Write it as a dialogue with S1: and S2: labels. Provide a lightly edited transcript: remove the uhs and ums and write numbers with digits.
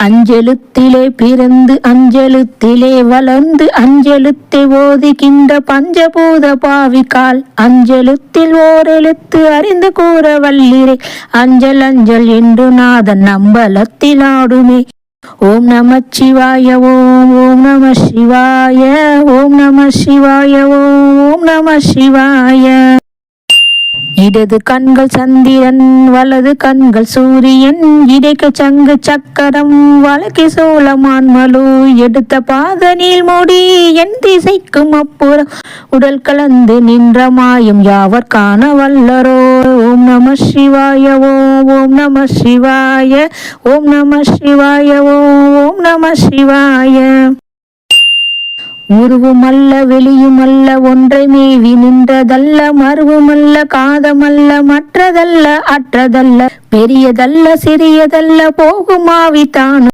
S1: அஞ்செழுத்திலே பிறந்து அஞ்செழுத்திலே வளர்ந்து அஞ்செழுத்தை ஓதுகின்ற பஞ்சபூத பாவிகால் அஞ்செழுத்தில் ஓரெழுத்து அறிந்து கூற வல்லிரை அஞ்சல் அஞ்சல் என்று நாதன் நம்பலத்தில் ஆடுமே. ஓம் நம சிவாய ஓம் ஓம் நம சிவாய ஓம் நம சிவாய ஓம் நம சிவாய. இடது கண்கள் சந்திரன் வலது கண்கள் சூரியன் இடைக்கு சங்கு சக்கரம் வழக்கு சோழமான் மலு எடுத்த பாதனில் முடி என் திசைக்கும் அப்புறம் உடல் கலந்து நின்ற மாயம் யாவர் காண வல்லரோ. ஓம் நம சிவாய ஓம் ஓம் நம சிவாய ஓம் நம சிவாய ஓம் நம சிவாய. உருவுமல்ல வெளியுமல்ல ஒன்றை மேவி நின்றதல்ல மருவுமல்ல காதமல்ல மற்றதல்ல அற்றதல்ல பெரியதல்ல சிறியதல்ல போகுமாவி தானும்